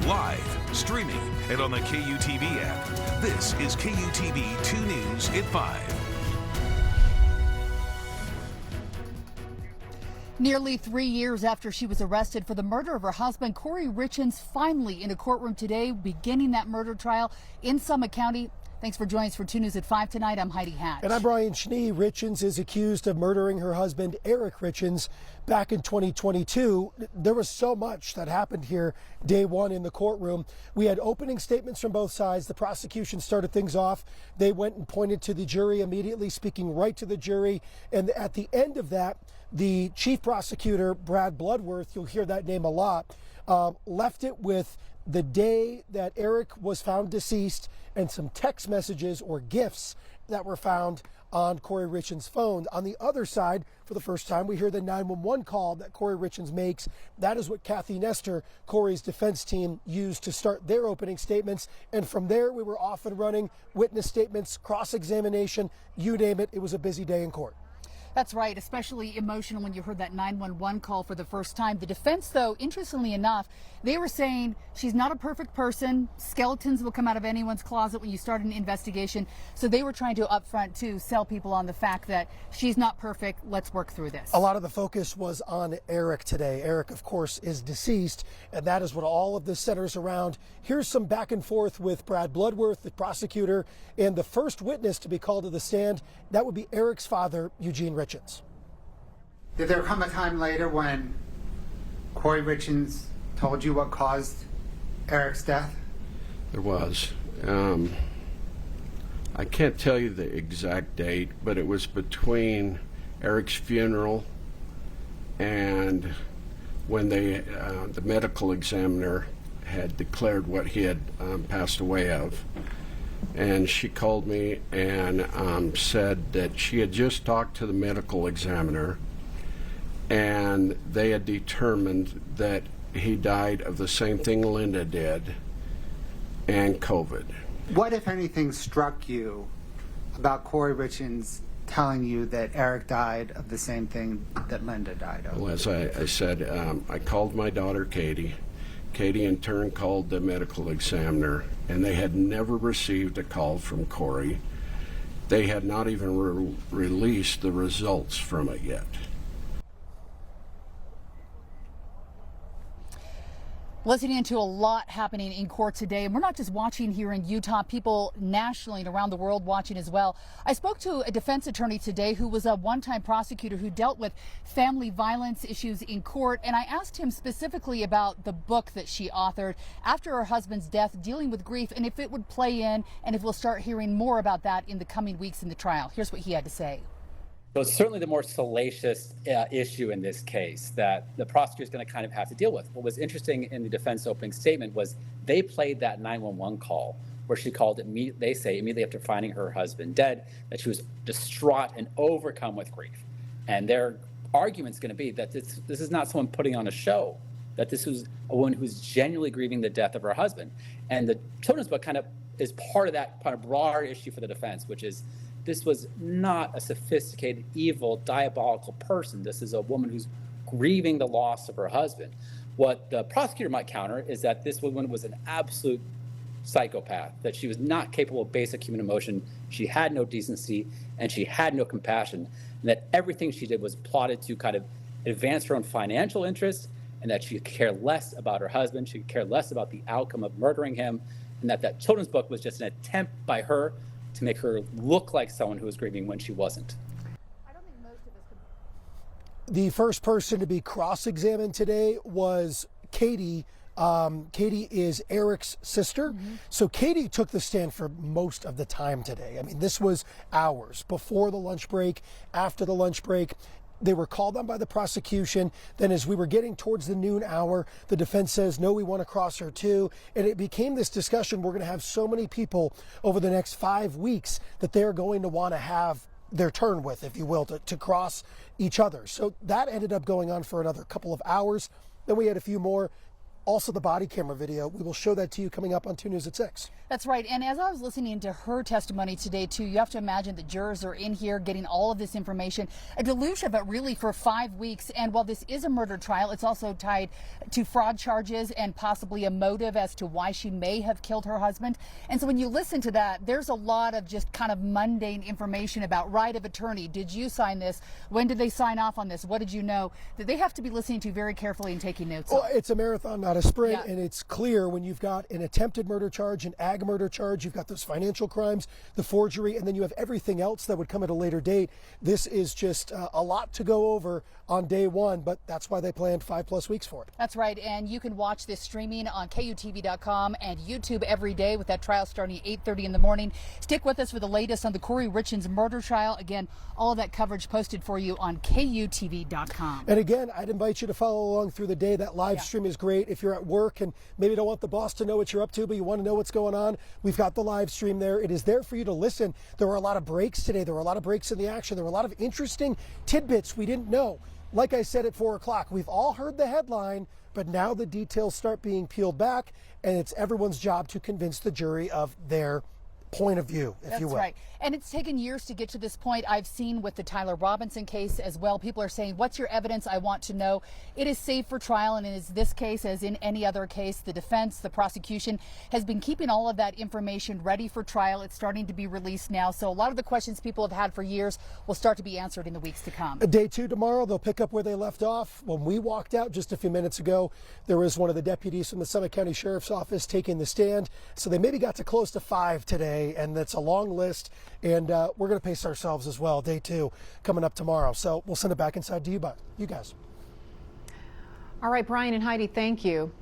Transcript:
live, streaming, and on the KUTV app. This is KUTV 2 News at 5. Nearly 3 years after she was arrested for the murder of her husband, Kouri Richens finally in a courtroom today, beginning that murder trial in Summit County. Thanks for joining us for 2 News at 5 tonight. I'm Heidi Hatch. And I'm Brian Schnee. Richens is accused of murdering her husband, Eric Richens, back in 2022. There was so much that happened here day one in the courtroom. We had opening statements from both sides. The prosecution started things off. They went and pointed to the jury immediately, speaking right to the jury. And at the end of that, the chief prosecutor, Brad Bloodworth, you'll hear that name a lot, left it with the day that Eric was found deceased and some text messages or gifts that were found on Kouri Richens' phone. On the other side, for the first time, we hear the 911 call that Kouri Richens makes. That is what Kathy Nestor, Kouri's defense team, used to start their opening statements. And from there, we were off and running, witness statements, cross-examination, you name it. It was a busy day in court. That's right, especially emotional when you heard that 911 call for the first time. The defense, though, interestingly enough, they were saying she's not a perfect person. Skeletons will come out of anyone's closet when you start an investigation. So they were trying to upfront to sell people on the fact that she's not perfect. Let's work through this. A lot of the focus was on Eric today. Eric, of course, is deceased, and that is what all of this centers around. Here's some back and forth with Brad Bloodworth, the prosecutor, and the first witness to be called to the stand. That would be Eric's father, Eugene Richens. Did there come a time later when Kouri Richens told you what caused Eric's death? There was. I can't tell you the exact date, but it was between Eric's funeral and when the medical examiner had declared what he had passed away of. And she called me and said that she had just talked to the medical examiner and they had determined that he died of the same thing Linda did and COVID. What, if anything, struck you about Kouri Richens telling you that Eric died of the same thing that Linda died of? Well, as I said, I called my daughter Katie. Katie in turn called the medical examiner, and they had never received a call from Kouri. They had not even released the results from it yet. Listening into a lot happening in court today, and we're not just watching here in Utah, people nationally and around the world watching as well. I spoke to a defense attorney today who was a one-time prosecutor who dealt with family violence issues in court, and I asked him specifically about the book that she authored after her husband's death, Dealing with Grief, and if it would play in, and if we'll start hearing more about that in the coming weeks in the trial. Here's what he had to say. So it's certainly the more salacious issue in this case that the prosecutor is going to kind of have to deal with. What was interesting in the defense opening statement was they played that 911 call where she called they say immediately after finding her husband dead, that she was distraught and overcome with grief. And their argument's going to be that this is not someone putting on a show, that this was a woman who's genuinely grieving the death of her husband. And the children's book kind of is part of that kind of broader issue for the defense, which is this was not a sophisticated, evil, diabolical person. This is a woman who's grieving the loss of her husband. What the prosecutor might counter is that this woman was an absolute psychopath, that she was not capable of basic human emotion, she had no decency, and she had no compassion, and that everything she did was plotted to kind of advance her own financial interests, and that she could care less about her husband, she could care less about the outcome of murdering him, and that children's book was just an attempt by her to make her look like someone who was grieving when she wasn't. I don't think most of us The first person to be cross-examined today was Katie. Katie is Eric's sister. So Katie took the stand for most of the time today. I mean, this was hours before the lunch break, after the lunch break. They were called on by the prosecution. Then as we were getting towards the noon hour, the defense says, no, we want to cross her too. And it became this discussion. We're going to have so many people over the next 5 weeks that they're going to want to have their turn with, if you will, to cross each other. So that ended up going on for another couple of hours. Then we had a few more. also the body camera video. We will show that to you coming up on 2 News at 6. That's right. And as I was listening to her testimony today, too, you have to imagine the jurors are in here getting all of this information, a deluge of it really for 5 weeks. And while this is a murder trial, it's also tied to fraud charges and possibly a motive as to why she may have killed her husband. And so when you listen to that, there's a lot of just kind of mundane information about right of attorney. Did you sign this? When did they sign off on this? What did you know? That they have to be listening to very carefully and taking notes. Well, it's a marathon, not a sprint. Yeah. And it's clear when you've got an attempted murder charge, an ag murder charge, you've got those financial crimes, the forgery, and then you have everything else that would come at a later date. This is just a lot to go over on day one, but that's why they planned 5+ weeks for it. That's right. And you can watch this streaming on KUTV.com and YouTube every day with that trial starting at 8:30 in the morning. Stick with us for the latest on the Kouri Richens murder trial. Again, all of that coverage posted for you on KUTV.com. And again, I'd invite you to follow along through the day. That live stream is great. If you're at work and maybe don't want the boss to know what you're up to, but you want to know what's going on, we've got the live stream there. It is there for you to listen. There were a lot of breaks today. There were a lot of breaks in the action. There were a lot of interesting tidbits we didn't know. Like I said at 4 o'clock, we've all heard the headline, but now the details start being peeled back, and it's everyone's job to convince the jury of their point of view, if you will. That's right. And it's taken years to get to this point. I've seen with the Tyler Robinson case as well. People are saying, what's your evidence? I want to know. It is safe for trial. And in this case, as in any other case, the defense, the prosecution has been keeping all of that information ready for trial. It's starting to be released now. So a lot of the questions people have had for years will start to be answered in the weeks to come. Day 2 tomorrow, they'll pick up where they left off. When we walked out just a few minutes ago, there was one of the deputies from the Summit County Sheriff's Office taking the stand. So they maybe got to close to 5 today, and that's a long list. And we're going to pace ourselves as well. Day 2 coming up tomorrow. So we'll send it back inside to you guys. All right, Brian and Heidi, thank you.